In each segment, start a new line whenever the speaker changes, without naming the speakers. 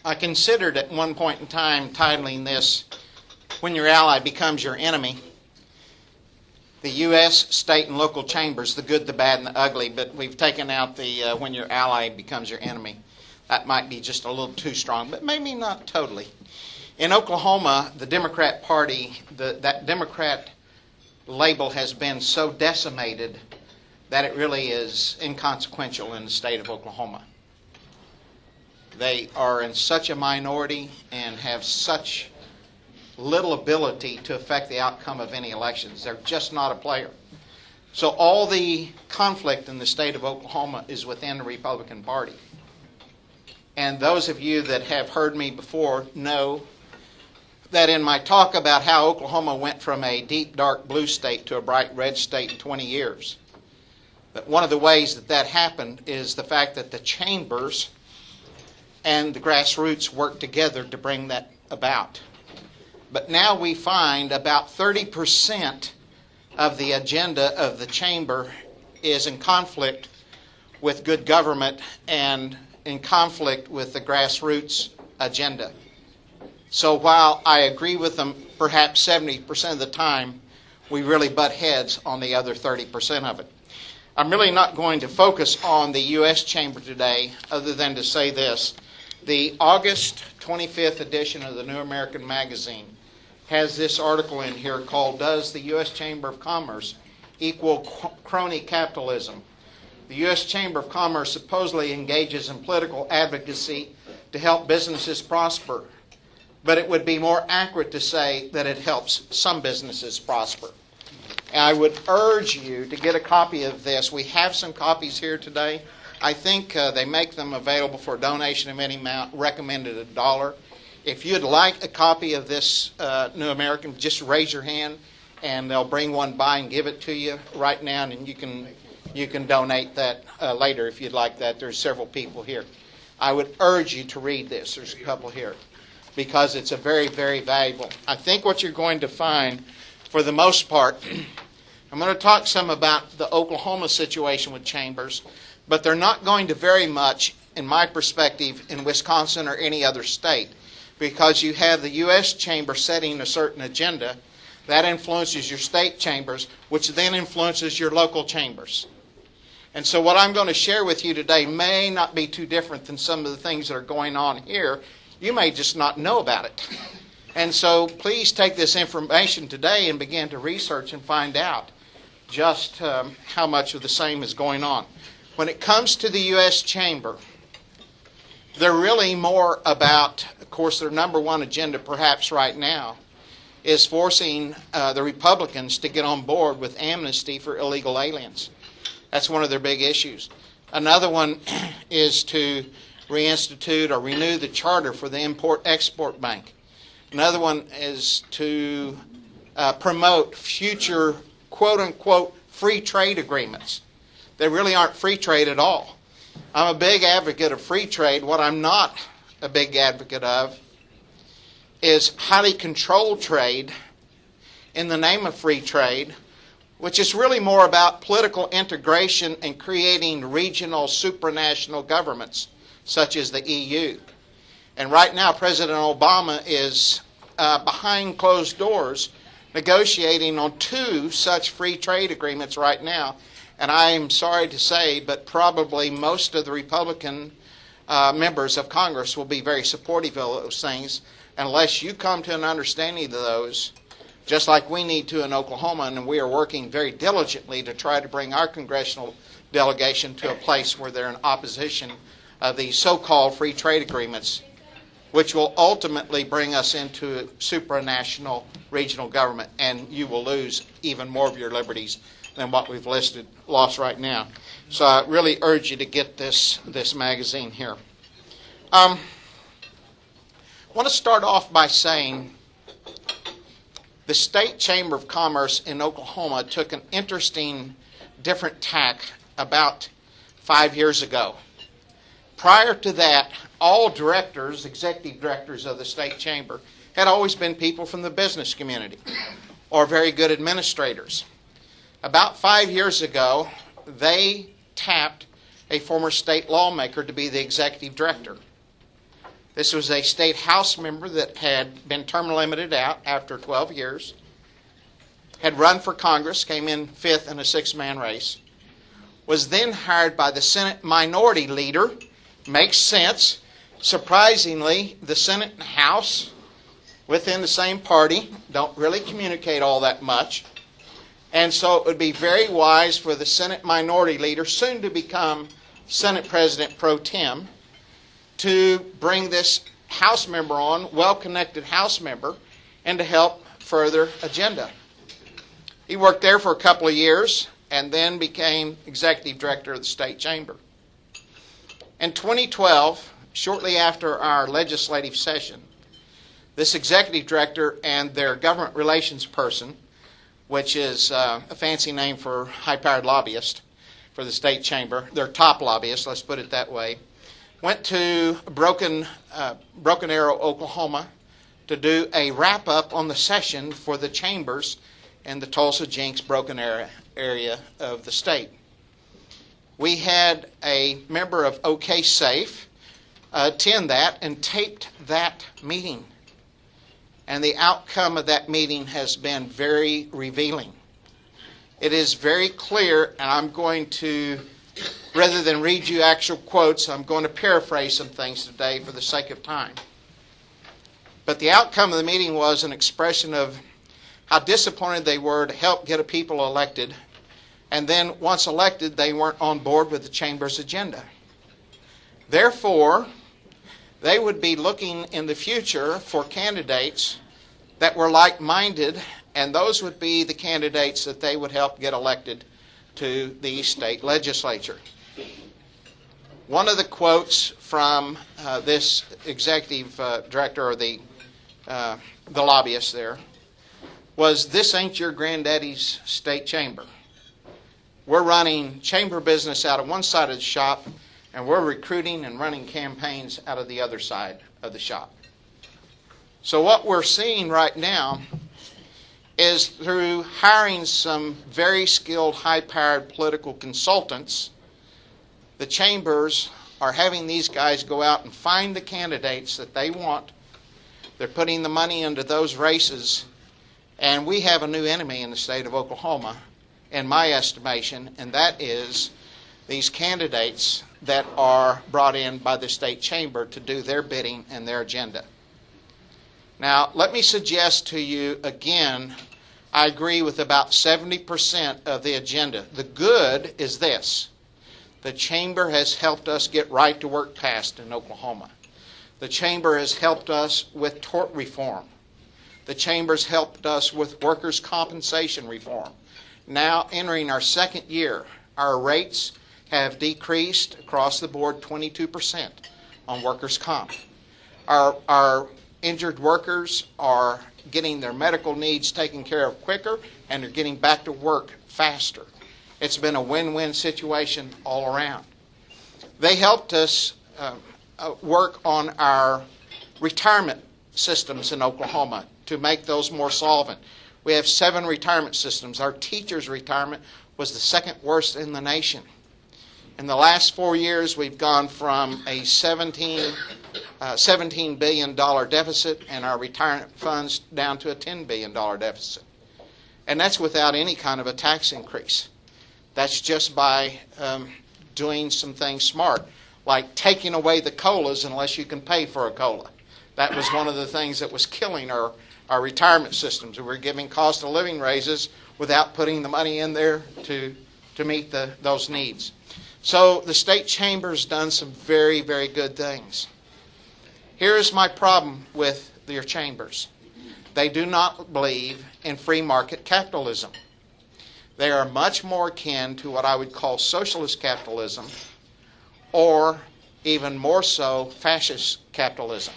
I considered at one point in time titling this, When Your Ally Becomes Your Enemy. The U.S., state, and local chambers, the good, the bad, and the ugly, but we've taken out the when your ally becomes your enemy. That might be just a little too strong, but maybe not totally. In Oklahoma, the Democrat Party, that Democrat label has been so decimated that it really is inconsequential in the state of Oklahoma. They are in such a minority and have such little ability to affect the outcome of any elections. They're just not a player. So all the conflict in the state of Oklahoma is within the Republican Party. And those of you that have heard me before know that in my talk about how Oklahoma went from a deep, dark blue state to a bright red state in 20 years, that one of the ways that that happened is the fact that the chambers and the grassroots worked together to bring that about. But now we find about 30% of the agenda of the chamber is in conflict with good government and in conflict with the grassroots agenda. So while I agree with them perhaps 70% of the time, we really butt heads on the other 30% of it. I'm really not going to focus on the U.S. Chamber today other than to say this. The August 25th edition of the New American Magazine has this article in here called Does the U.S. Chamber of Commerce Equal Crony Capitalism? The U.S. Chamber of Commerce supposedly engages in political advocacy to help businesses prosper, but it would be more accurate to say that it helps some businesses prosper. And I would urge you to get a copy of this. We have some copies here today. I think they make them available for a donation of any amount, recommended $1. If you'd like a copy of this New American, just raise your hand and they'll bring one by and give it to you right now, and you can donate that later if you'd like that. There's several people here. I would urge you to read this. There's a couple here because it's a very, very valuable. I think what you're going to find, for the most part, I'm going to talk some about the Oklahoma situation with chambers, but they're not going to vary much, in my perspective, in Wisconsin or any other state, because you have the U.S. Chamber setting a certain agenda. That influences your state chambers, which then influences your local chambers. And so what I'm going to share with you today may not be too different than some of the things that are going on here. You may just not know about it. And so please take this information today and begin to research and find out just how much of the same is going on. When it comes to the U.S. Chamber, they're really more about, of course, their number one agenda perhaps right now is forcing the Republicans to get on board with amnesty for illegal aliens. That's one of their big issues. Another one is to reinstitute or renew the charter for the Import-Export Bank. Another one is to promote future quote-unquote free trade agreements. They really aren't free trade at all. I'm a big advocate of free trade. What I'm not a big advocate of is highly controlled trade in the name of free trade, which is really more about political integration and creating regional supranational governments, such as the EU. And right now, President Obama is behind closed doors negotiating on 2 such free trade agreements right now. And I am sorry to say, but probably most of the Republican members of Congress will be very supportive of those things unless you come to an understanding of those, just like we need to in Oklahoma, and we are working very diligently to try to bring our congressional delegation to a place where they're in opposition of these so-called free trade agreements, which will ultimately bring us into supranational regional government, and you will lose even more of your liberties than what we've lost right now. So I really urge you to get this magazine here. I want to start off by saying the State Chamber of Commerce in Oklahoma took an interesting, different tack about 5 years ago. Prior to that, all directors, executive directors of the State Chamber, had always been people from the business community or very good administrators. About 5 years ago, they tapped a former state lawmaker to be the executive director. This was a state House member that had been term limited out after 12 years, had run for Congress, came in fifth in a six-man race, was then hired by the Senate Minority Leader. Makes sense. Surprisingly, the Senate and House within the same party don't really communicate all that much. And so it would be very wise for the Senate Minority Leader, soon to become Senate President Pro Tem, to bring this House member on, well-connected House member, and to help further agenda. He worked there for a couple of years and then became Executive Director of the State Chamber. In 2012, shortly after our legislative session, this Executive Director and their government relations person, which is a fancy name for high-powered lobbyist for the State Chamber, their top lobbyist, let's put it that way, went to Broken Arrow, Oklahoma, to do a wrap-up on the session for the chambers in the Tulsa-Jenks, Broken area of the state. We had a member of OK Safe attend that and taped that meeting. And the outcome of that meeting has been very revealing. It is very clear, and I'm going to, rather than read you actual quotes, I'm going to paraphrase some things today for the sake of time. But the outcome of the meeting was an expression of how disappointed they were to help get a people elected, and then once elected, they weren't on board with the Chamber's agenda. Therefore, they would be looking in the future for candidates that were like-minded, and those would be the candidates that they would help get elected to the state legislature. One of the quotes from this executive director, or the lobbyist there, was, "This ain't your granddaddy's state chamber. We're running chamber business out of one side of the shop, and we're recruiting and running campaigns out of the other side of the shop." So what we're seeing right now is, through hiring some very skilled, high-powered political consultants, the chambers are having these guys go out and find the candidates that they want. They're putting the money into those races, and we have a new enemy in the state of Oklahoma, in my estimation, and that is these candidates that are brought in by the state chamber to do their bidding and their agenda. Now, let me suggest to you again, I agree with about 70% of the agenda. The good is this: the chamber has helped us get right to work passed in Oklahoma. The chamber has helped us with tort reform. The chamber's helped us with workers' compensation reform. Now, entering our second year, our rates have decreased across the board 22% on workers' comp. Our injured workers are getting their medical needs taken care of quicker, and they're getting back to work faster. It's been a win-win situation all around. They helped us work on our retirement systems in Oklahoma to make those more solvent. We have 7 retirement systems. Our teachers' retirement was the second worst in the nation. In the last 4 years, we've gone from a $17 billion deficit in our retirement funds down to a $10 billion deficit. And that's without any kind of a tax increase. That's just by doing some things smart, like taking away the COLAs unless you can pay for a COLA. That was one of the things that was killing our retirement systems. We were giving cost of living raises without putting the money in there to meet those needs. So the state chamber's done some very, very good things. Here's my problem with your chambers. They do not believe in free market capitalism. They are much more akin to what I would call socialist capitalism, or even more so, fascist capitalism.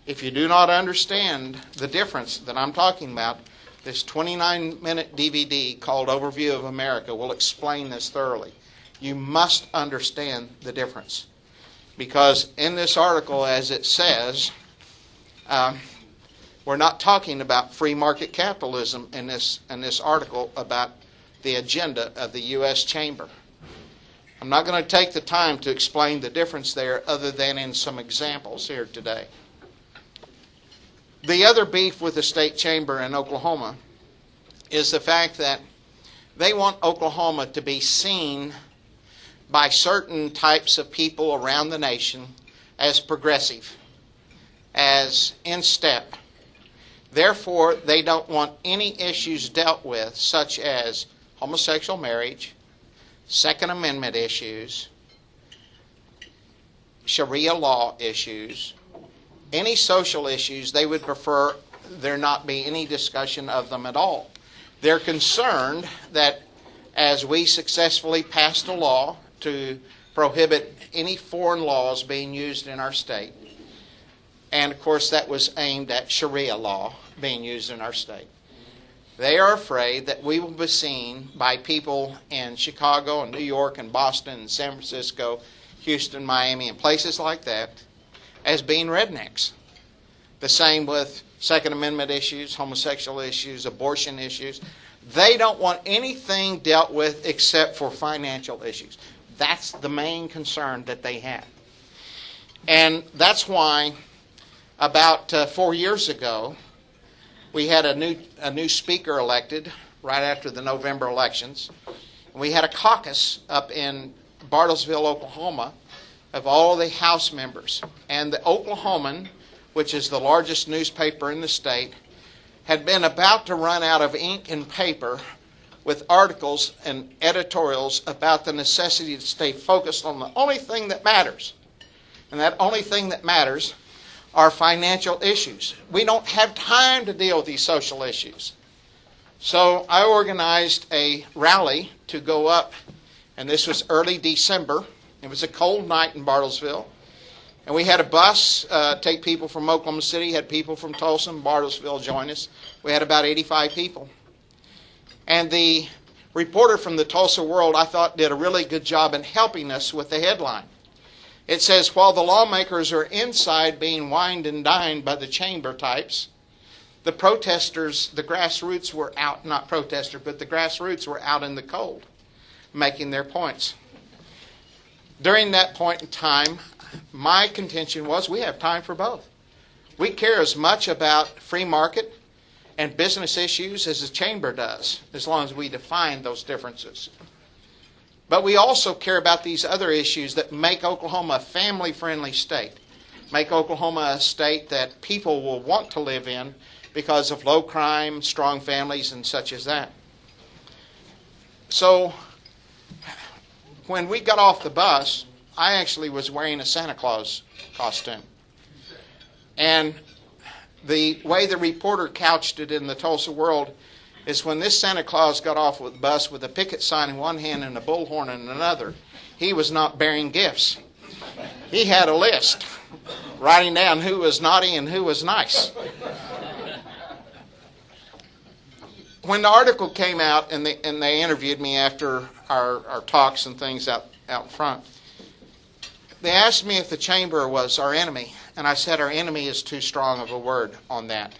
If you do not understand the difference that I'm talking about, this 29-minute DVD called Overview of America will explain this thoroughly. You must understand the difference. Because in this article, as it says, we're not talking about free market capitalism in this article about the agenda of the U.S. Chamber. I'm not going to take the time to explain the difference there other than in some examples here today. The other beef with the state chamber in Oklahoma is the fact that they want Oklahoma to be seen by certain types of people around the nation as progressive, as in step. Therefore, they don't want any issues dealt with, such as homosexual marriage, Second Amendment issues, Sharia law issues, any social issues. They would prefer there not be any discussion of them at all. They're concerned that as we successfully passed a law to prohibit any foreign laws being used in our state, and of course that was aimed at Sharia law being used in our state, they are afraid that we will be seen by people in Chicago and New York and Boston and San Francisco, Houston, Miami, and places like that as being rednecks. The same with Second Amendment issues, homosexual issues, abortion issues. They don't want anything dealt with except for financial issues. That's the main concern that they have. And that's why about 4 years ago, we had a new speaker elected right after the November elections. We had a caucus up in Bartlesville, Oklahoma, of all the House members. And the Oklahoman, which is the largest newspaper in the state, had been about to run out of ink and paper with articles and editorials about the necessity to stay focused on the only thing that matters. And that only thing that matters are financial issues. We don't have time to deal with these social issues. So I organized a rally to go up, and this was early December. It was a cold night in Bartlesville. And we had a bus take people from Oklahoma City, had people from Tulsa and Bartlesville join us. We had about 85 people. And the reporter from the Tulsa World, I thought, did a really good job in helping us with the headline. It says, while the lawmakers are inside being wined and dined by the chamber types, the protesters, the grassroots were out, not protesters, but the grassroots were out in the cold, making their points. During that point in time, my contention was we have time for both. We care as much about free market and business issues as the chamber does, as long as we define those differences. But we also care about these other issues that make Oklahoma a family-friendly state, make Oklahoma a state that people will want to live in because of low crime, strong families, and such as that. So when we got off the bus, I actually was wearing a Santa Claus costume. And the way the reporter couched it in the Tulsa World is when this Santa Claus got off the bus with a picket sign in one hand and a bullhorn in another, he was not bearing gifts. He had a list, writing down who was naughty and who was nice. When the article came out and they interviewed me after our talks and things out front, they asked me if the chamber was our enemy. And I said our enemy is too strong of a word on that.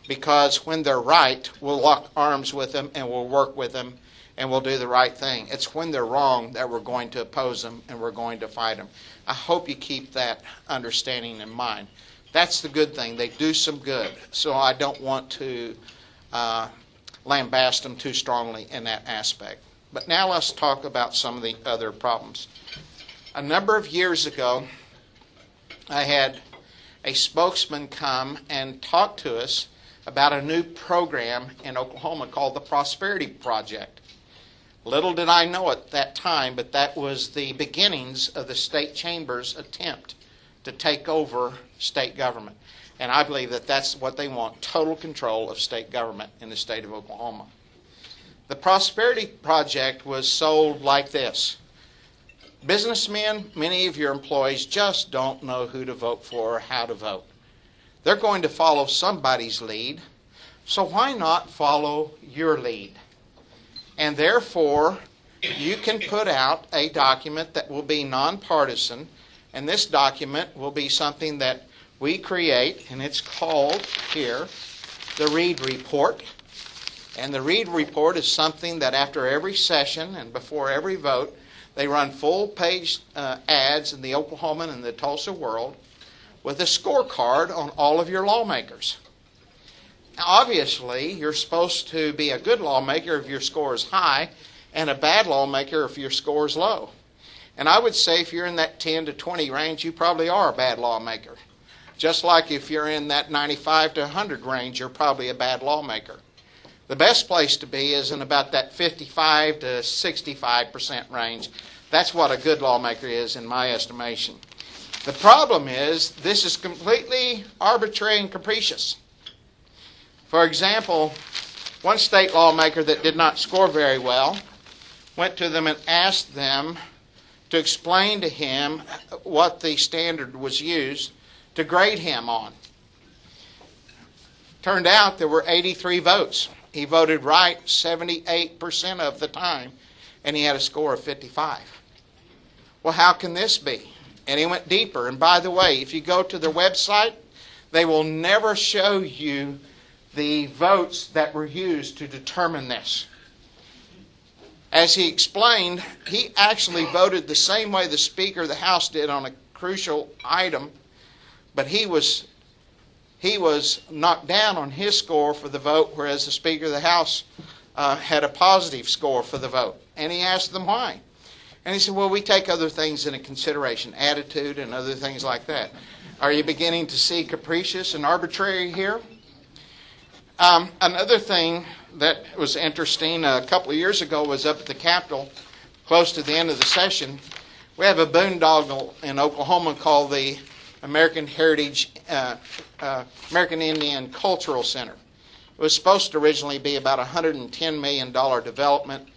Because when they're right, we'll lock arms with them and we'll work with them and we'll do the right thing. It's when they're wrong that we're going to oppose them and we're going to fight them. I hope you keep that understanding in mind. That's the good thing. They do some good. So I don't want to lambast them too strongly in that aspect. But now let's talk about some of the other problems. A number of years ago, I had a spokesman come and talk to us about a new program in Oklahoma called the Prosperity Project. Little did I know at that time, but that was the beginnings of the state chamber's attempt to take over state government. And I believe that that's what they want, total control of state government in the state of Oklahoma. The Prosperity Project was sold like this. Businessmen, many of your employees just don't know who to vote for or how to vote. They're going to follow somebody's lead, so why not follow your lead? And therefore, you can put out a document that will be nonpartisan, and this document will be something that we create, and it's called here the Reid Report. And the Reid Report is something that after every session and before every vote, They run full-page ads in the Oklahoman and the Tulsa World with a scorecard on all of your lawmakers. Now, obviously, you're supposed to be a good lawmaker if your score is high and a bad lawmaker if your score is low. And I would say if you're in that 10 to 20 range, you probably are a bad lawmaker. Just like if you're in that 95 to 100 range, you're probably a bad lawmaker. The best place to be is in about that 55 to 65% range. That's what a good lawmaker is in my estimation. The problem is this is completely arbitrary and capricious. For example, one state lawmaker that did not score very well went to them and asked them to explain to him what the standard was used to grade him on. Turned out there were 83 votes. He voted right 78% of the time, and he had a score of 55. Well, how can this be? And he went deeper. And by the way, if you go to their website, they will never show you the votes that were used to determine this. As he explained, he actually voted the same way the Speaker of the House did on a crucial item, but he was knocked down on his score for the vote, whereas the Speaker of the House had a positive score for the vote. And he asked them why. And he said, well, we take other things into consideration, attitude and other things like that. Are you beginning to see capricious and arbitrary here? Another thing that was interesting a couple of years ago was up at the Capitol, close to the end of the session. We have a boondoggle in Oklahoma called the American Indian Cultural Center. It was supposed to originally be about a $110 million development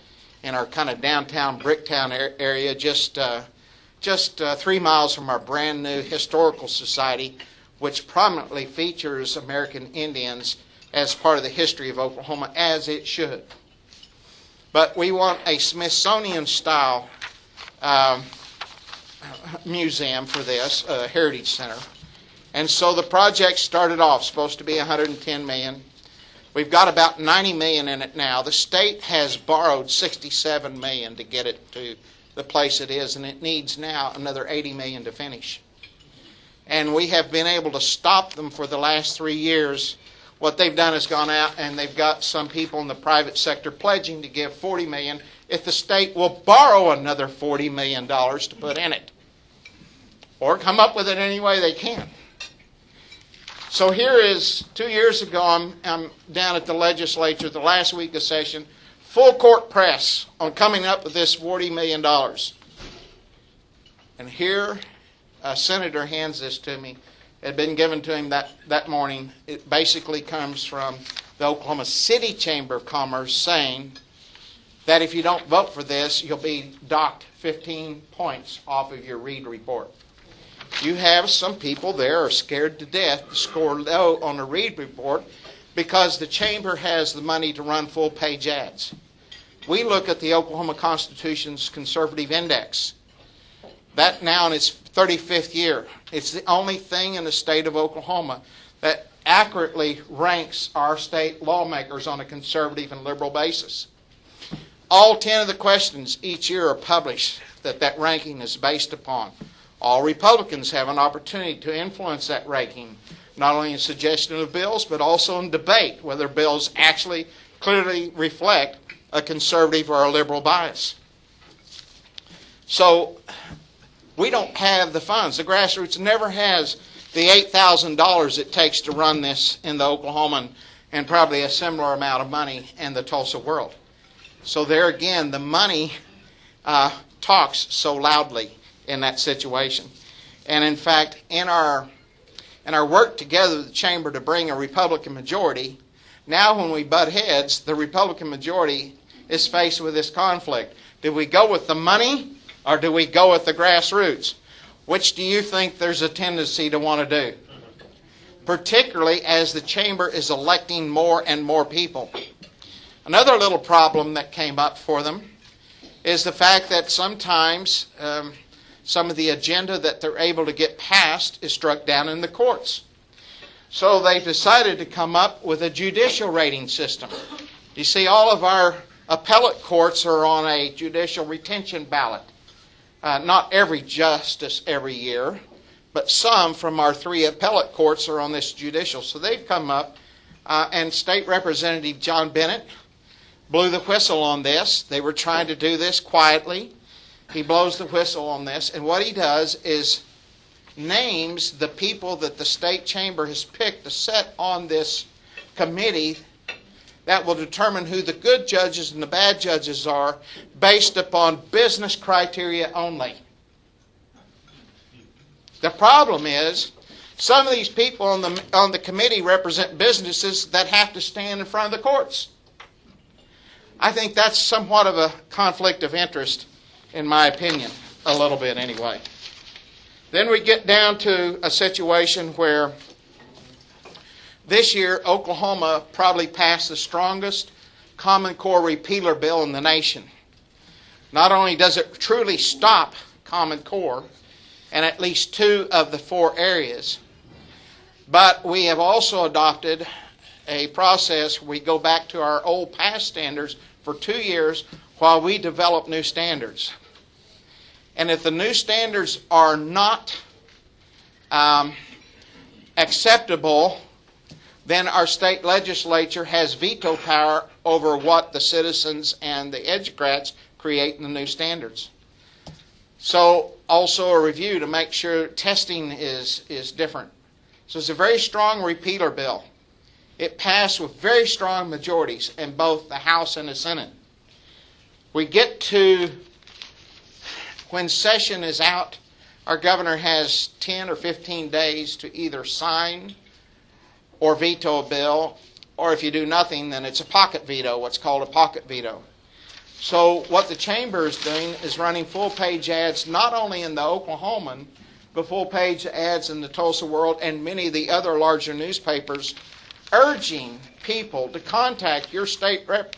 in our kind of downtown Bricktown area, just 3 miles from our brand new historical society, which prominently features American Indians as part of the history of Oklahoma, as it should. But we want a Smithsonian-style museum for this, heritage center. And so the project started off, supposed to be $110 million. We've got about $90 million in it now. The state has borrowed $67 million to get it to the place it is, and it needs now another $80 million to finish. And we have been able to stop them for the last 3 years. What they've done is gone out and they've got some people in the private sector pledging to give $40 million if the state will borrow another $40 million to put in it, or come up with it any way they can. So here is 2 years ago, I'm down at the legislature, the last week of session, full court press on coming up with this $40 million. And here a senator hands this to me. It had been given to him that morning. It basically comes from the Oklahoma City Chamber of Commerce saying that if you don't vote for this, you'll be docked 15 points off of your Reed report. You have some people there are scared to death to score low on a Reed report because the chamber has the money to run full-page ads. We look at the Oklahoma Constitution's conservative index. That now in its 35th year. It's the only thing in the state of Oklahoma that accurately ranks our state lawmakers on a conservative and liberal basis. All 10 of the questions each year are published that ranking is based upon. All Republicans have an opportunity to influence that ranking, not only in suggestion of bills, but also in debate, whether bills actually clearly reflect a conservative or a liberal bias. So we don't have the funds. The grassroots never has the $8,000 it takes to run this in the Oklahoman, and probably a similar amount of money in the Tulsa World. So there again, the money talks so loudly in that situation. And in fact, in our work together with the chamber to bring a Republican majority, now when we butt heads, the Republican majority is faced with this conflict. Do we go with the money or do we go with the grassroots? Which do you think there's a tendency to want to do? Particularly as the chamber is electing more and more people. Another little problem that came up for them is the fact that sometimes some of the agenda that they're able to get passed is struck down in the courts. So they decided to come up with a judicial rating system. You see, all of our appellate courts are on a judicial retention ballot. not every justice every year, but some from our 3 appellate courts are on this judicial. So they've come up, and State Representative John Bennett blew the whistle on this. They were trying to do this quietly. He blows the whistle on this, and what he does is names the people that the state chamber has picked to sit on this committee that will determine who the good judges and the bad judges are based upon business criteria only. The problem is some of these people on the committee represent businesses that have to stand in front of the courts. I think that's somewhat of a conflict of interest, in my opinion, a little bit anyway. Then we get down to a situation where this year Oklahoma probably passed the strongest Common Core repealer bill in the nation. Not only does it truly stop Common Core in at least 2 of the 4 areas, but we have also adopted a process where we go back to our old past standards for 2 years while we develop new standards. And if the new standards are not acceptable, then our state legislature has veto power over what the citizens and the educrats create in the new standards. So also a review to make sure testing is different. So it's a very strong repealer bill. It passed with very strong majorities in both the House and the Senate. We get to when session is out, our governor has 10 or 15 days to either sign or veto a bill, or if you do nothing, then it's a pocket veto, what's called a pocket veto. So what the chamber is doing is running full-page ads not only in the Oklahoman, but full-page ads in the Tulsa World and many of the other larger newspapers, urging people to contact your state rep,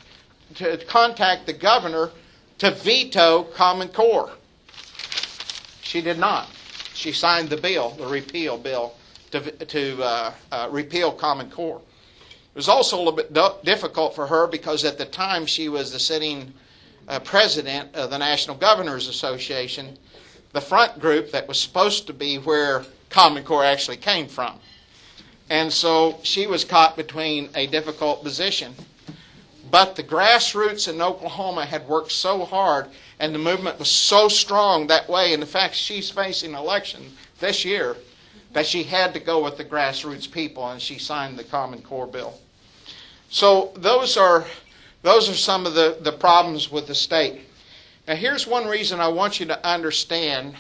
to contact the governor to veto Common Core. She did not. She signed the bill, the repeal bill, to repeal Common Core. It was also a little bit difficult for her because at the time she was the sitting president of the National Governors Association, the front group that was supposed to be where Common Core actually came from. And so she was caught between a difficult position. But the grassroots in Oklahoma had worked so hard and the movement was so strong that way. And in fact, she's facing an election this year that she had to go with the grassroots people, and she signed the Common Core bill. So those are some of the problems with the state. Now here's one reason I want you to understand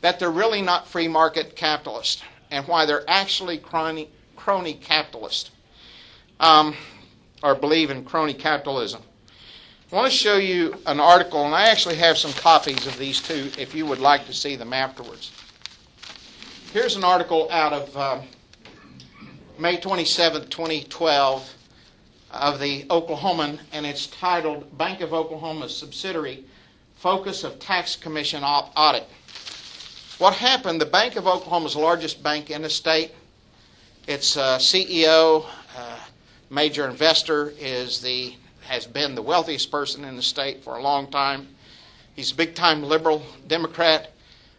that they're really not free market capitalists and why they're actually crony capitalists, or believe in crony capitalism. I want to show you an article, and I actually have some copies of these too if you would like to see them afterwards. Here's an article out of May 27, 2012 of the Oklahoman, and it's titled Bank of Oklahoma Subsidiary Focus of Tax Commission Audit. What happened, the Bank of Oklahoma's largest bank in the state, its CEO, major investor, has been the wealthiest person in the state for a long time. He's a big-time liberal Democrat,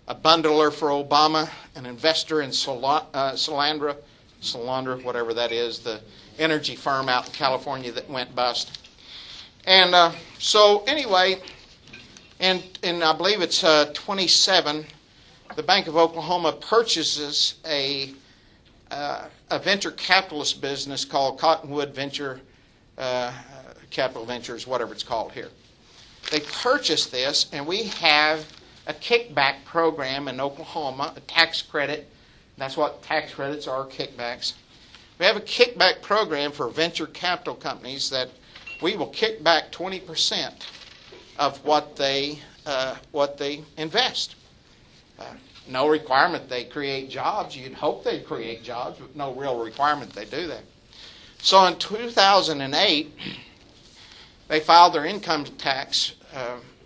a bundler for Obama, an investor in Solandra, whatever that is, the energy firm out in California that went bust. And so anyway, and I believe it's 27, the Bank of Oklahoma purchases a venture capitalist business called Cottonwood Venture Capital Ventures, whatever it's called here. They purchased this, and we have a kickback program in Oklahoma, a tax credit. That's what tax credits are, kickbacks. We have a kickback program for venture capital companies that we will kick back 20% of what they invest. No requirement they create jobs. You'd hope they create jobs, but no real requirement they do that. So in 2008, they filed their income tax,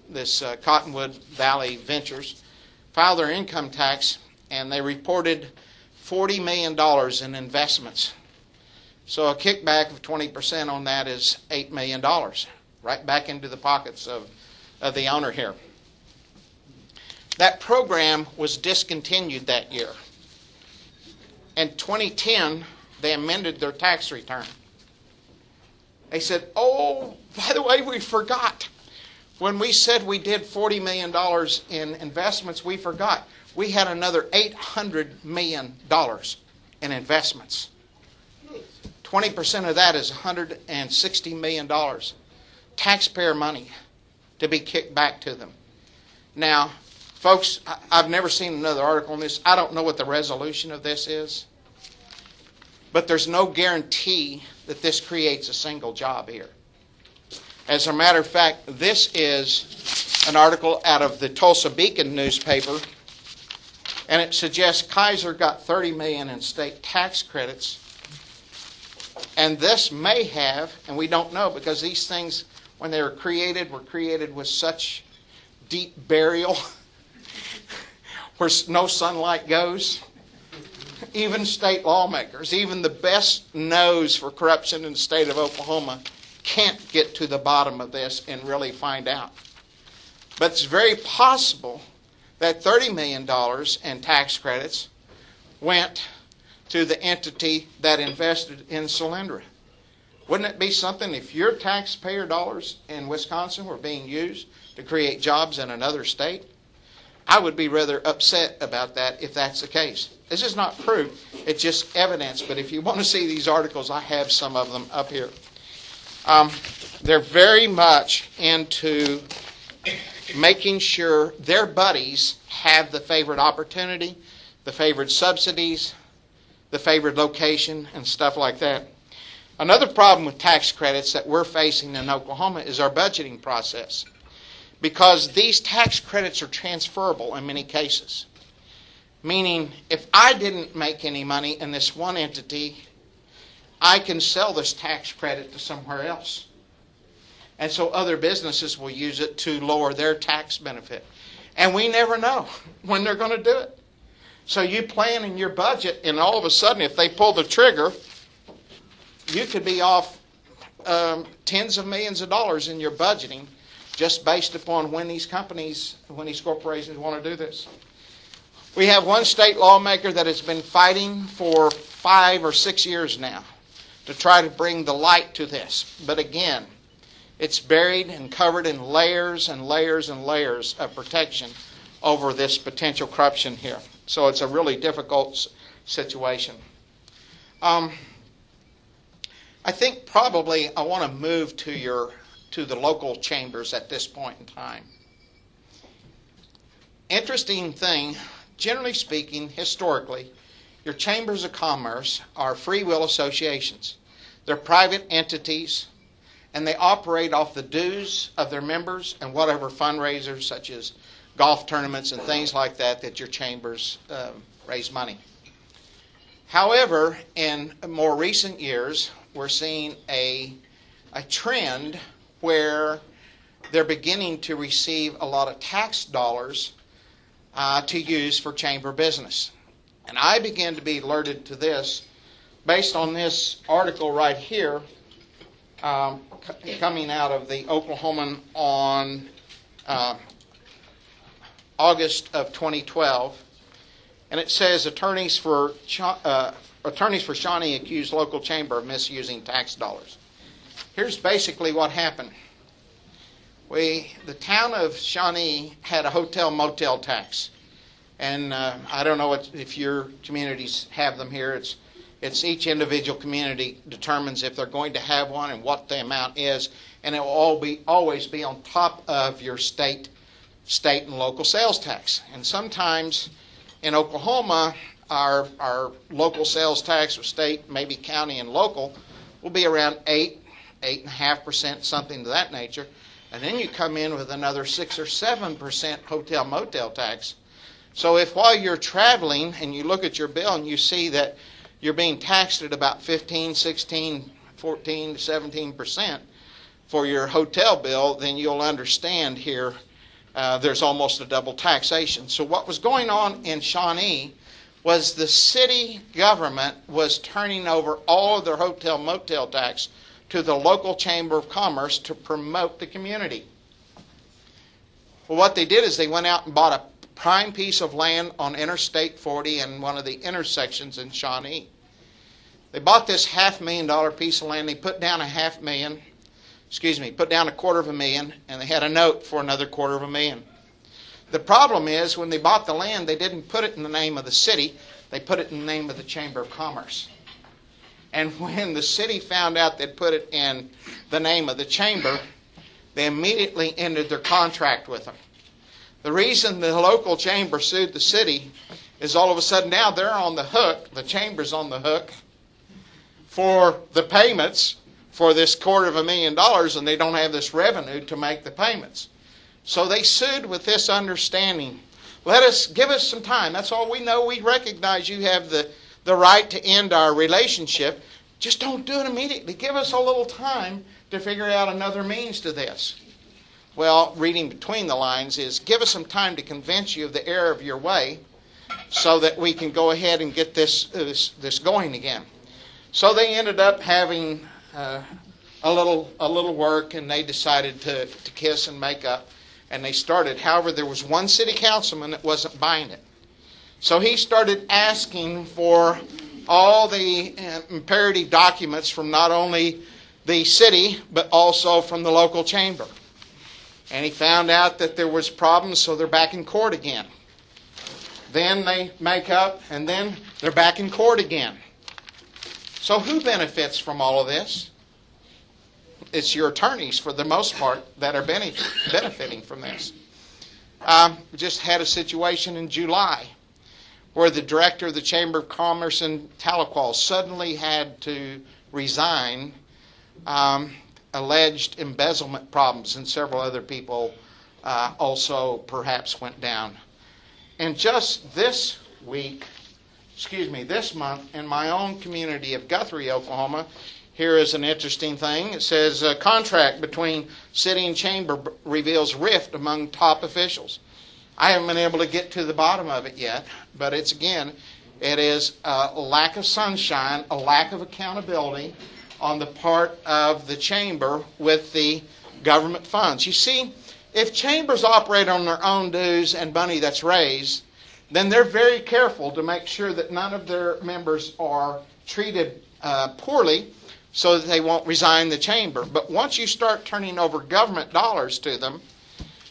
this Cottonwood Valley Ventures, filed their income tax, and they reported $40 million in investments. So a kickback of 20% on that is $8 million, right back into the pockets of the owner here. That program was discontinued that year. In 2010, they amended their tax return. They said, oh, by the way, we forgot. When we said we did $40 million in investments, we forgot. We had another $800 million in investments. 20% of that is $160 million. Taxpayer money to be kicked back to them. Now, folks, I've never seen another article on this. I don't know what the resolution of this is. But there's no guarantee that this creates a single job here. As a matter of fact, this is an article out of the Tulsa Beacon newspaper, and it suggests Kaiser got $30 million in state tax credits. And this may have, and we don't know because these things, when they were created with such deep burial where no sunlight goes. Even state lawmakers, even the best nose for corruption in the state of Oklahoma, can't get to the bottom of this and really find out. But it's very possible that $30 million in tax credits went to the entity that invested in Solyndra. Wouldn't it be something if your taxpayer dollars in Wisconsin were being used to create jobs in another state? I would be rather upset about that if that's the case. This is not proof, it's just evidence. But if you want to see these articles, I have some of them up here. They're very much into making sure their buddies have the favored opportunity, the favored subsidies, the favored location, and stuff like that. Another problem with tax credits that we're facing in Oklahoma is our budgeting process. Because these tax credits are transferable in many cases. Meaning, if I didn't make any money in this one entity, I can sell this tax credit to somewhere else. And so other businesses will use it to lower their tax benefit. And we never know when they're going to do it. So you plan in your budget, and all of a sudden, if they pull the trigger, you could be off tens of millions of dollars in your budgeting just based upon when these companies, when these corporations want to do this. We have one state lawmaker that has been fighting for 5 or 6 years now to try to bring the light to this. But again, it's buried and covered in layers and layers and layers of protection over this potential corruption here. So it's a really difficult situation. I think probably I want to move to the local chambers at this point in time. Interesting thing, generally speaking, historically, your chambers of commerce are free will associations. They're private entities, and they operate off the dues of their members and whatever fundraisers, such as golf tournaments and things like that, that your chambers raise money. However, in more recent years, we're seeing a trend where they're beginning to receive a lot of tax dollars to use for chamber business. And I began to be alerted to this based on this article right here coming out of the Oklahoman on August of 2012. And it says attorneys for Shawnee accuse local chamber of misusing tax dollars. Here's basically what happened. The town of Shawnee had a hotel-motel tax. And I don't know if your communities have them here. It's each individual community determines if they're going to have one and what the amount is. And it will always be on top of your state and local sales tax. And sometimes in Oklahoma, our local sales tax or state, maybe county and local, will be around 8.5%, something to that nature. And then you come in with another 6 or 7% hotel-motel tax. So if while you're traveling and you look at your bill and you see that you're being taxed at about 15, 16, 14, 17% for your hotel bill, then you'll understand here there's almost a double taxation. So what was going on in Shawnee was the city government was turning over all of their hotel-motel tax to the local chamber of commerce to promote the community. Well, what they did is they went out and bought prime piece of land on Interstate 40 and one of the intersections in Shawnee. They bought this $500,000 piece of land. They put down put down $250,000, and they had a note for another $250,000. The problem is, when they bought the land, they didn't put it in the name of the city. They put it in the name of the Chamber of Commerce. And when the city found out they'd put it in the name of the chamber, they immediately ended their contract with them. The reason the local chamber sued the city is all of a sudden now they're on the hook, the chamber's on the hook, for the payments for this $250,000, and they don't have this revenue to make the payments. So they sued with this understanding. Give us some time. That's all we know. We recognize you have the right to end our relationship. Just don't do it immediately. Give us a little time to figure out another means to this. Well, reading between the lines is, give us some time to convince you of the error of your way so that we can go ahead and get this going again. So they ended up having a little work, and they decided to kiss and make up, and they started. However, there was one city councilman that wasn't buying it. So he started asking for all the imperative documents from not only the city, but also from the local chamber. And he found out that there was problems, so they're back in court again. Then they make up, and then they're back in court again. So who benefits from all of this? It's your attorneys, for the most part, that are benefiting from this. We just had a situation in July where the director of the Chamber of Commerce in Tahlequah suddenly had to resign, alleged embezzlement problems, and several other people also perhaps went down. And just this month, in my own community of Guthrie, Oklahoma, here is an interesting thing. It says, a contract between city and chamber reveals rift among top officials. I haven't been able to get to the bottom of it yet, but it is a lack of sunshine, a lack of accountability on the part of the chamber with the government funds. You see, if chambers operate on their own dues and money that's raised, then they're very careful to make sure that none of their members are treated poorly so that they won't resign the chamber. But once you start turning over government dollars to them,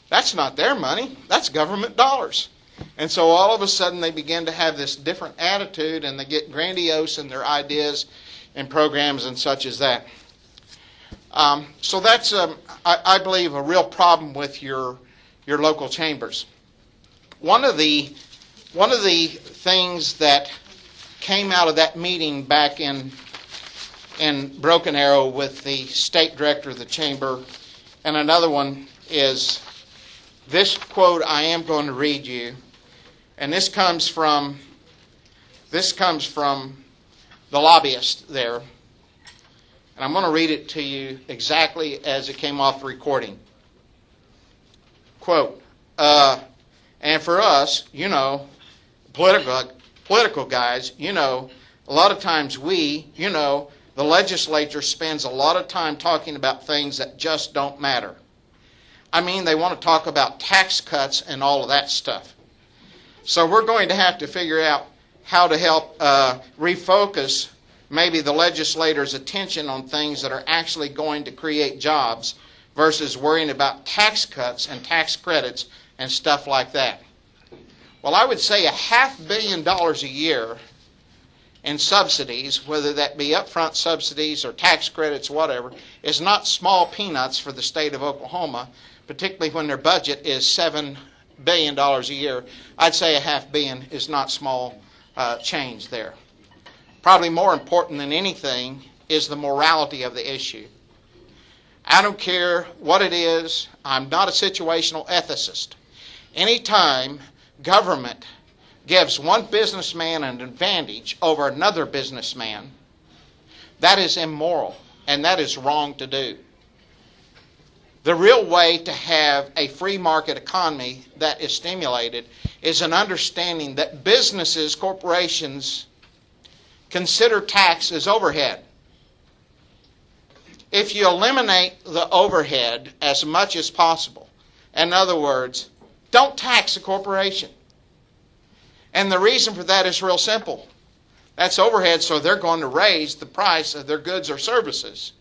that's not their money, that's government dollars. And so all of a sudden they begin to have this different attitude, and they get grandiose in their ideas and programs and such as that. So that's, I believe, a real problem with your local chambers. One of the things that came out of that meeting back in Broken Arrow with the state director of the chamber, and another one is this quote I am going to read you, and this comes from the lobbyist there, and I'm going to read it to you exactly as it came off the recording. Quote, and for us, political guys, a lot of times the legislature spends a lot of time talking about things that just don't matter. I mean, they want to talk about tax cuts and all of that stuff. So we're going to have to figure out how to help refocus maybe the legislators' attention on things that are actually going to create jobs versus worrying about tax cuts and tax credits and stuff like that. Well, I would say $500 million a year in subsidies, whether that be upfront subsidies or tax credits, whatever, is not small peanuts for the state of Oklahoma, particularly when their budget is $7 billion a year. I'd say $500 million is not small change there. Probably more important than anything is the morality of the issue. I don't care what it is. I'm not a situational ethicist. Anytime government gives one businessman an advantage over another businessman, that is immoral, and that is wrong to do. The real way to have a free market economy that is stimulated is an understanding that businesses, corporations, consider tax as overhead. If you eliminate the overhead as much as possible, in other words, Don't tax a corporation. And the reason for that is real simple. That's overhead, so they're going to raise the price of their goods or services.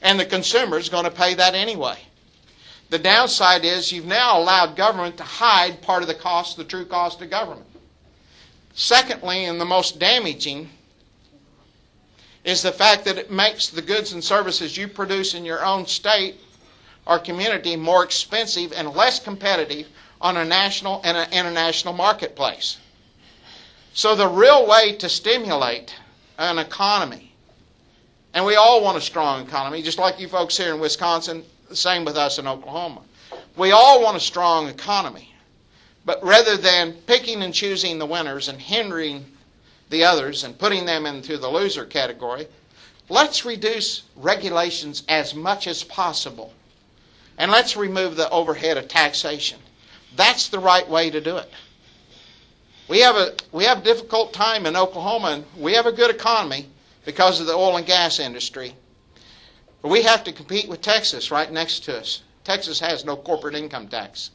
And the consumer is going to pay that anyway. The downside is you've now allowed government to hide part of the cost, the true cost of government. Secondly, and the most damaging, is the fact that it makes the goods and services you produce in your own state or community more expensive and less competitive on a national and an international marketplace. So the real way to stimulate an economy, and we all want a strong economy, just like you folks here in Wisconsin, the same with us in Oklahoma. We all want a strong economy. But rather than picking and choosing the winners and hindering the others and putting them into the loser category, let's reduce regulations as much as possible. And let's remove the overhead of taxation. That's the right way to do it. We have a difficult time in Oklahoma, and we have a good economy because of the oil and gas industry. But we have to compete with Texas right next to us. Texas has no corporate income tax.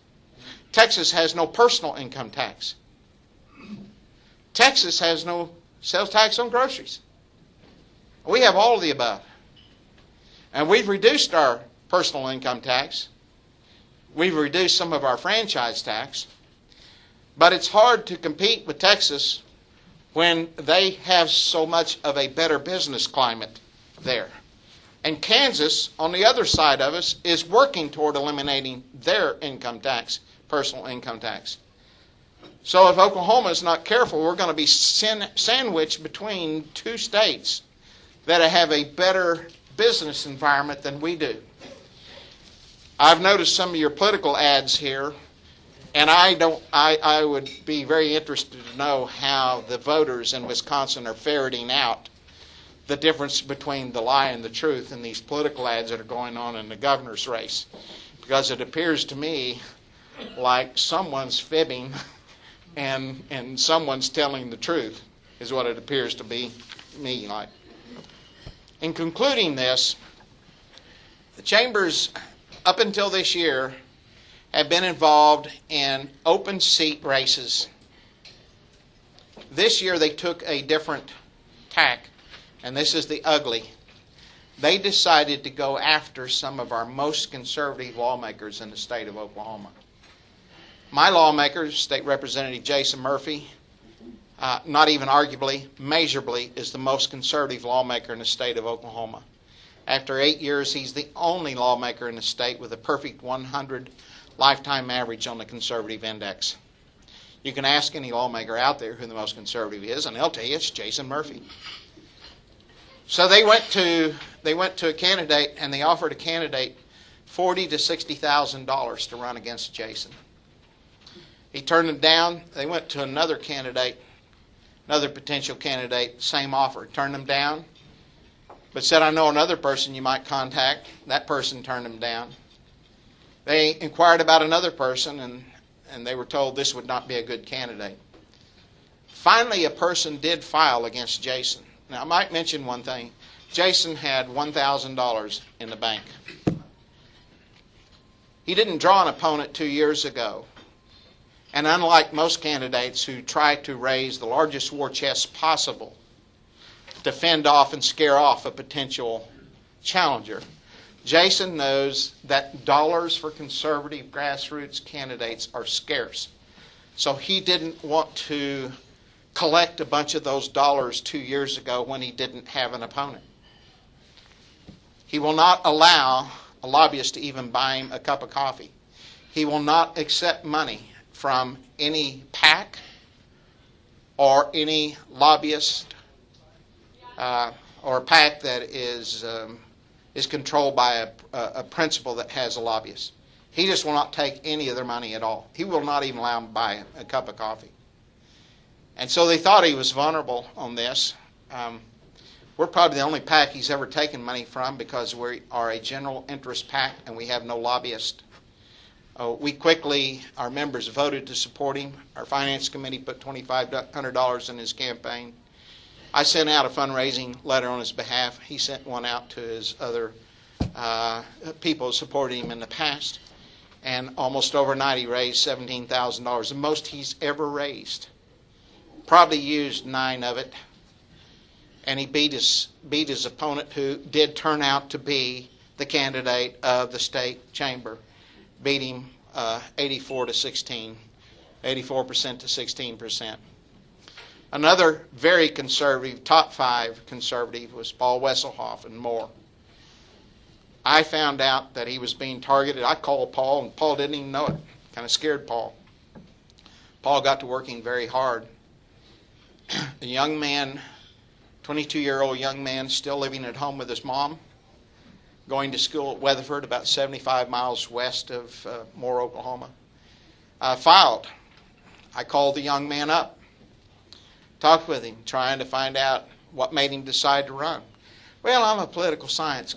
Texas has no personal income tax. Texas has no sales tax on groceries. We have all of the above. And we've reduced our personal income tax. We've reduced some of our franchise tax. But it's hard to compete with Texas when they have so much of a better business climate there. And Kansas, on the other side of us, is working toward eliminating their income tax, personal income tax. So if Oklahoma is not careful, we're going to be sandwiched between two states that have a better business environment than we do. I've noticed some of your political ads here, and I would be very interested to know how the voters in Wisconsin are ferreting out the difference between the lie and the truth in these political ads that are going on in the governor's race. Because it appears to me like someone's fibbing and someone's telling the truth, is what it appears to be me like. In concluding this, the chambers, up until this year, have been involved in open seat races. This year they took a different tack, and this is the ugly. They decided to go after some of our most conservative lawmakers in the state of Oklahoma. My lawmaker, State Representative Jason Murphy, not even arguably, measurably, is the most conservative lawmaker in the state of Oklahoma. After 8 years, he's the only lawmaker in the state with a perfect 100 lifetime average on the conservative index. You can ask any lawmaker out there who the most conservative is, and they'll tell you it's Jason Murphy. So they went to a candidate, and they offered a candidate $40,000 to $60,000 to run against Jason. He turned them down. They went to another candidate, another potential candidate, same offer. Turned them down, but said, I know another person you might contact. That person turned them down. They inquired about another person, and they were told this would not be a good candidate. Finally, a person did file against Jason. Now, I might mention one thing. Jason had $1,000 in the bank. He didn't draw an opponent 2 years ago. And unlike most candidates who try to raise the largest war chest possible to fend off and scare off a potential challenger, Jason knows that dollars for conservative grassroots candidates are scarce. So he didn't want to collect a bunch of those dollars 2 years ago when he didn't have an opponent. He will not allow a lobbyist to even buy him a cup of coffee. He will not accept money from any PAC or any lobbyist or a PAC that is controlled by a principal that has a lobbyist. He just will not take any of their money at all. He will not even allow them to buy a cup of coffee. And so they thought he was vulnerable on this. We're probably the only PAC he's ever taken money from because we are a general interest PAC and we have no lobbyist. Our members voted to support him. Our finance committee put $2,500 in his campaign. I sent out a fundraising letter on his behalf. He sent one out to his other people who supported him in the past. And almost overnight he raised $17,000, the most he's ever raised. Probably used 9 of it. And he beat his opponent, who did turn out to be the candidate of the state chamber. Beat him 84% to 16%. Another very conservative, top 5 conservative, was Paul Wesselhoff and more. I found out that he was being targeted. I called Paul, and Paul didn't even know it. Kind of scared Paul. Paul got to working very hard. A young man, 22-year-old young man, still living at home with his mom, going to school at Weatherford, about 75 miles west of Moore, Oklahoma. Filed. I called the young man up, talked with him, trying to find out what made him decide to run. Well, I'm a political science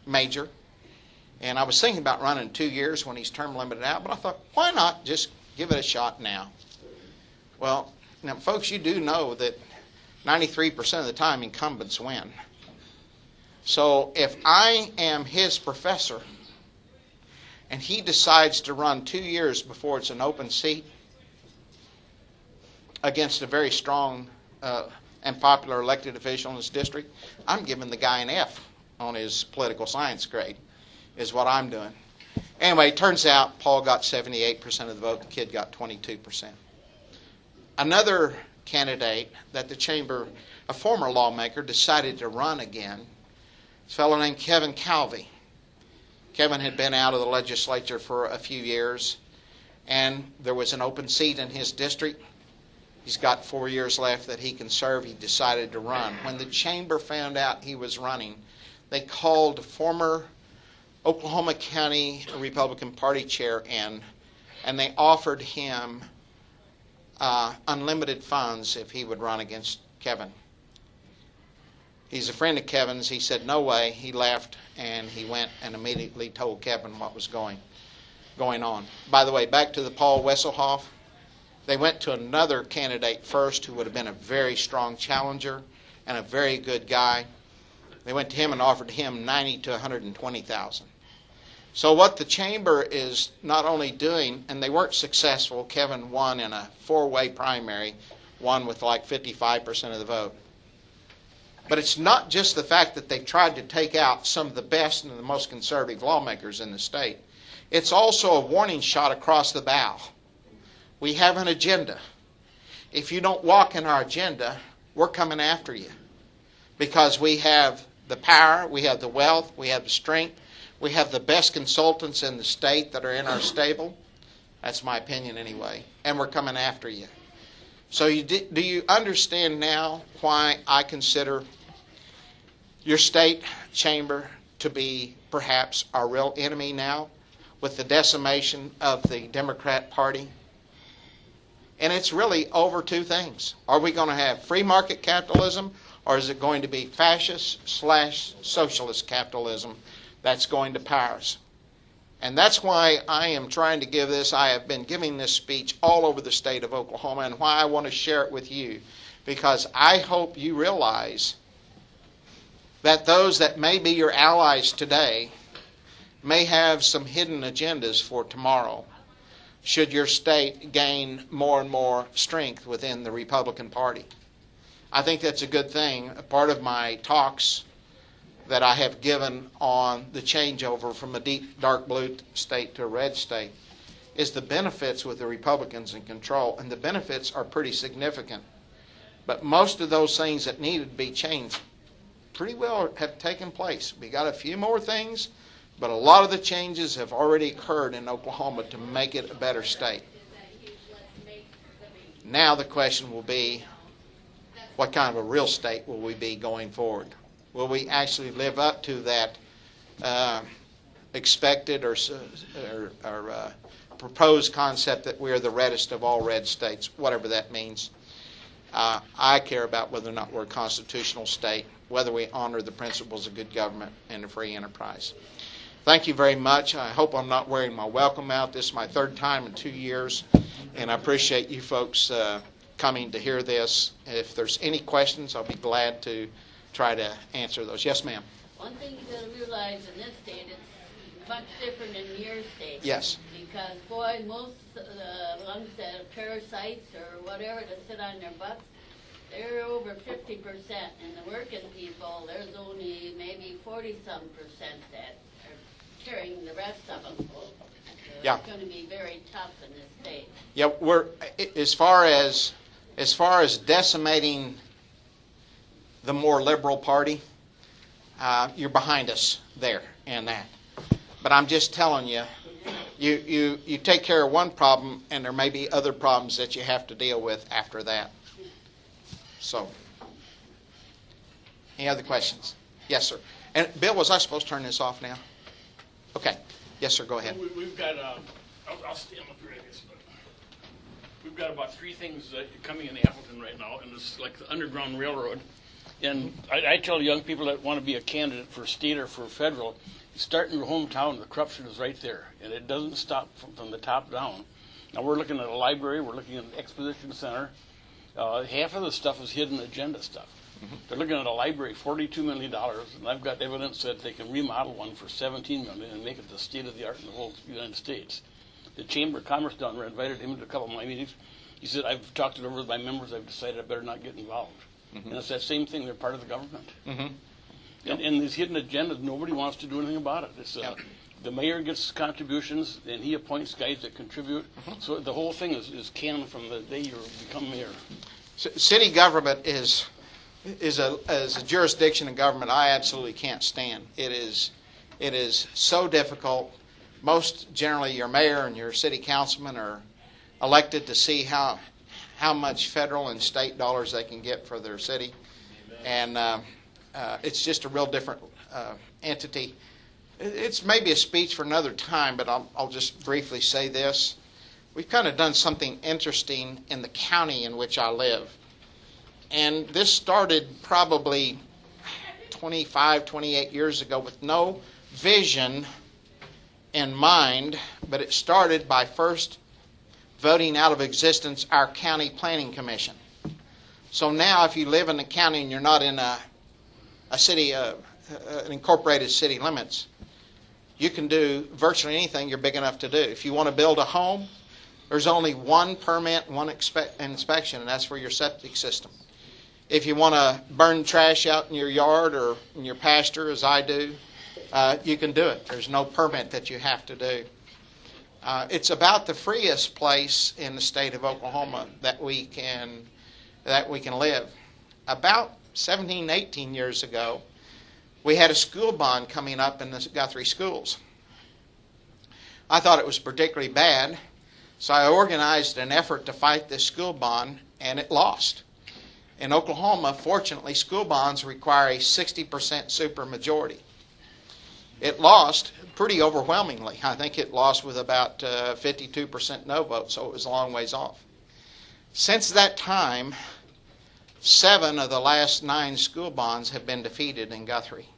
major, and I was thinking about running 2 years when he's term limited out, but I thought, why not just give it a shot now? Well, now, folks, you do know that 93% of the time incumbents win. So if I am his professor and he decides to run 2 years before it's an open seat against a very strong and popular elected official in his district, I'm giving the guy an F on his political science grade, is what I'm doing. Anyway, it turns out Paul got 78% of the vote, the kid got 22%. Another candidate that the chamber, a former lawmaker, decided to run again, a fellow named Kevin Calvey. Kevin had been out of the legislature for a few years, and there was an open seat in his district. He's got 4 years left that he can serve. He decided to run. When the chamber found out he was running, they called former Oklahoma County Republican Party chair in, and they offered him unlimited funds if he would run against Kevin. He's a friend of Kevin's. He said, no way. He left, and he went and immediately told Kevin what was going on. By the way, back to the Paul Wesselhoff. They went to another candidate first who would have been a very strong challenger and a very good guy. They went to him and offered him $90,000 to $120,000. So what the chamber is not only doing, and they weren't successful, Kevin won in a 4-way primary, won with like 55% of the vote. But it's not just the fact that they tried to take out some of the best and the most conservative lawmakers in the state. It's also a warning shot across the bow. We have an agenda. If you don't walk in our agenda, we're coming after you. Because we have the power, we have the wealth, we have the strength, we have the best consultants in the state that are in our stable. That's my opinion anyway. And we're coming after you. So do you understand now why I consider your state chamber to be perhaps our real enemy now with the decimation of the Democrat Party? And it's really over 2 things. Are we going to have free market capitalism, or is it going to be fascist/socialist capitalism that's going to power us? And that's why I am trying to give this. I have been giving this speech all over the state of Oklahoma, and why I want to share it with you, because I hope you realize that those that may be your allies today may have some hidden agendas for tomorrow, should your state gain more and more strength within the Republican Party. I think that's a good thing. A part of my talks that I have given on the changeover from a deep dark blue state to a red state is the benefits with the Republicans in control, and the benefits are pretty significant. But most of those things that needed to be changed pretty well have taken place. We got a few more things, but a lot of the changes have already occurred in Oklahoma to make it a better state. Now the question will be, what kind of a real state will we be going forward? Will we actually live up to that expected or proposed concept that we're the reddest of all red states, whatever that means? I care about whether or not we're a constitutional state, whether we honor the principles of good government and a free enterprise. Thank you very much. I hope I'm not wearing my welcome out. This is my 3rd time in 2 years, and I appreciate you folks coming to hear this. If there's any questions, I'll be glad to try to answer those. Yes, ma'am.
One thing you got to realize in this state, it's much different in your state.
Yes.
Because, boy, most of the ones that are parasites or whatever that sit on their butts, they're over 50%. And the working people, there's only maybe 40-some% that are carrying the rest of them. So
Yeah.
it's going to be very tough in this state.
Yeah, we're as far as decimating the more liberal party, you're behind us there in that. But I'm just telling you, you take care of one problem, and there may be other problems that you have to deal with after that. So, any other questions? Yes, sir. And Bill, was I supposed to turn this off now? Okay. Yes, sir. Go ahead.
We've got, I'll stand up here, I guess, but we've got about 3 things coming in Appleton right now, and it's like the Underground Railroad. And I tell young people that want to be a candidate for state or for federal, start in your hometown, the corruption is right there, and it doesn't stop from the top down. Now we're looking at a library, we're looking at an exposition center. Half of the stuff is hidden agenda stuff. Mm-hmm. They're looking at a library, $42 million, and I've got evidence that they can remodel one for $17 million and make it the state of the art in the whole United States. The Chamber of Commerce down there invited him to a couple of my meetings. He said, I've talked it over with my members, I've decided I better not get involved. Mm-hmm. And it's that same thing, they're part of the government. Mm-hmm. Yep. And these hidden agendas, nobody wants to do anything about it. It's, yep. The mayor gets contributions, and he appoints guys that contribute. Mm-hmm. So the whole thing is canned from the day you become mayor.
City government is a jurisdiction of government I absolutely can't stand. It is so difficult. Most generally, your mayor and your city councilman are elected to see how much federal and state dollars they can get for their city, and it's just a real different entity. It's maybe a speech for another time, but I'll just briefly say this. We've kind of done something interesting in the county in which I live. And this started probably 25, 28 years ago with no vision in mind, but it started by first voting out of existence our county planning commission. So now if you live in the county and you're not in a city, an incorporated city limits, you can do virtually anything you're big enough to do. If you want to build a home, there's only one permit, one inspection, and that's for your septic system. If you want to burn trash out in your yard or in your pasture, as I do, you can do it. There's no permit that you have to do. It's about the freest place in the state of Oklahoma that we can live. About 17, 18 years ago, we had a school bond coming up in the Guthrie schools. I thought it was particularly bad, so I organized an effort to fight this school bond, and it lost. In Oklahoma, fortunately, school bonds require a 60% supermajority. It lost pretty overwhelmingly. I think it lost with about 52% no vote, so it was a long ways off. Since that time, 7 of the last 9 school bonds have been defeated in Guthrie.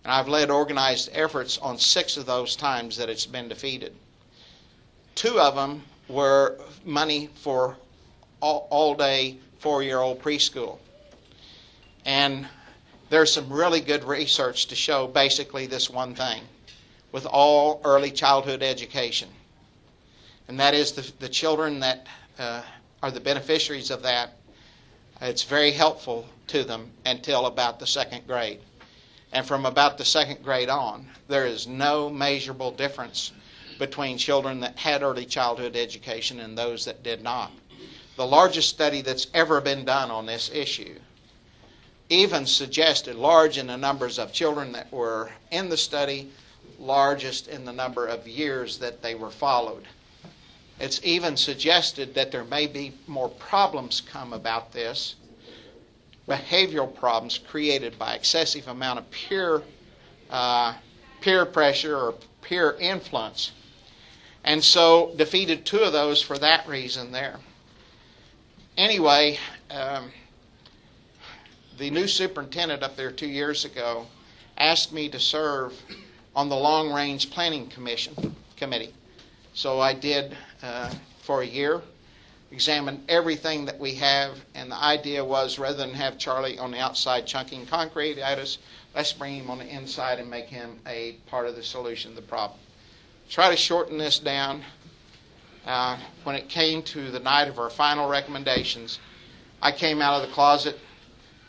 And I've led organized efforts on 6 of those times that it's been defeated. 2 of them were money for all-day 4-year-old preschool. And there's some really good research to show basically this one thing with all early childhood education. And that is the children that are the beneficiaries of that. It's very helpful to them until about the 2nd grade. And from about the 2nd grade on, there is no measurable difference between children that had early childhood education and those that did not. The largest study that's ever been done on this issue even suggested, large in the numbers of children that were in the study, largest in the number of years that they were followed. It's even suggested that there may be more problems come about this, behavioral problems created by excessive amount of peer pressure or peer influence. And so defeated 2 of those for that reason there. Anyway, the new superintendent up there 2 years ago asked me to serve on the Long Range Planning Committee. So I did for a year, examined everything that we have, and the idea was rather than have Charlie on the outside chunking concrete at us, Let's bring him on the inside and make him a part of the solution of the problem. Try to shorten this down. When it came to the night of our final recommendations, I came out of the closet.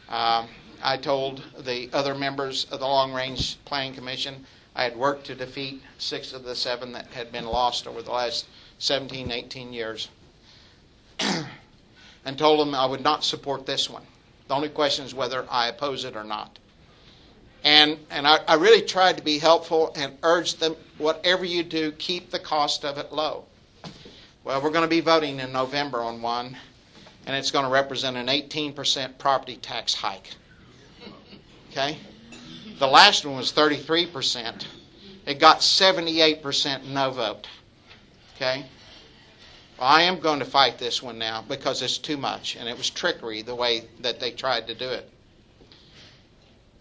I told the other members of the Long Range Planning Commission I had worked to defeat 6 of the 7 that had been lost over the last 17, 18 years. And told them I would not support this one. The only question is whether I oppose it or not. And I really tried to be helpful and urged them, whatever you do, keep the cost of it low. Well, we're going to be voting in November on one, and it's going to represent an 18% property tax hike. Okay? The last one was 33%. It got 78% no vote. Okay? Well, I am going to fight this one now because it's too much, and it was trickery the way that they tried to do it.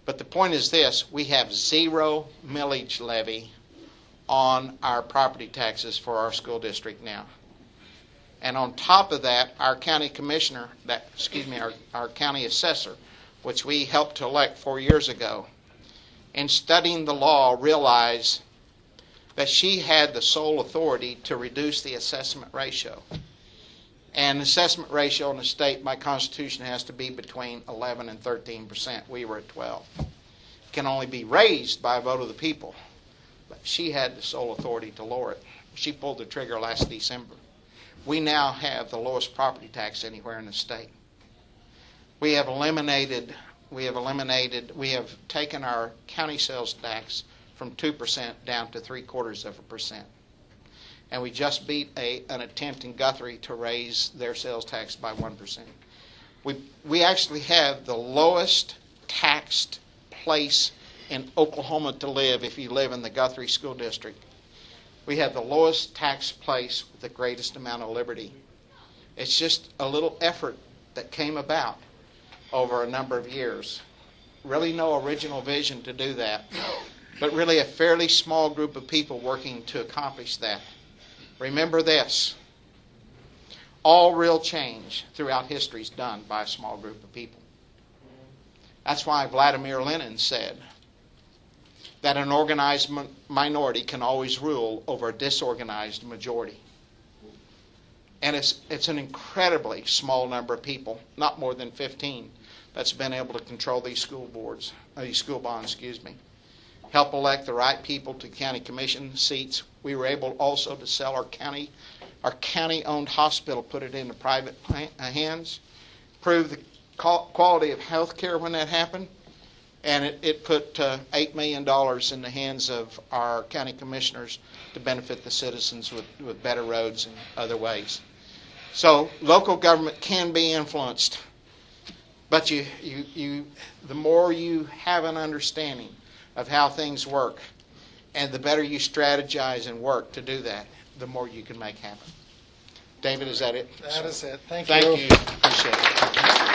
But the point is this: we have 0 millage levy on our property taxes for our school district now. And on top of that, our county commissioner, our county assessor, which we helped to elect 4 years ago, in studying the law, realized that she had the sole authority to reduce the assessment ratio. And the assessment ratio in the state by Constitution has to be between 11 and 13%. We were at 12. It can only be raised by a vote of the people. But she had the sole authority to lower it. She pulled the trigger last December. We now have the lowest property tax anywhere in the state. We have taken our county sales tax from 2% down to 0.75%. And we just beat an attempt in Guthrie to raise their sales tax by 1%. We actually have the lowest taxed place in Oklahoma to live if you live in the Guthrie School District. We have the lowest taxed place with the greatest amount of liberty. It's just a little effort that came about over a number of years. Really no original vision to do that, but really a fairly small group of people working to accomplish that. Remember this: all real change throughout history is done by a small group of people. That's why Vladimir Lenin said that an organized minority can always rule over a disorganized majority. And it's an incredibly small number of people, not more than 15, that's been able to control these school bonds, help elect the right people to county commission seats. We were able also to sell our county-owned hospital, put it into private hands, improve the quality of health care when that happened, and it put $8 million in the hands of our county commissioners to benefit the citizens with better roads and other ways. So local government can be influenced, but the more you have an understanding of how things work, and the better you strategize and work to do that, the more you can make happen. David, is that it?
That is it. Thank you.
Thank you. Appreciate it.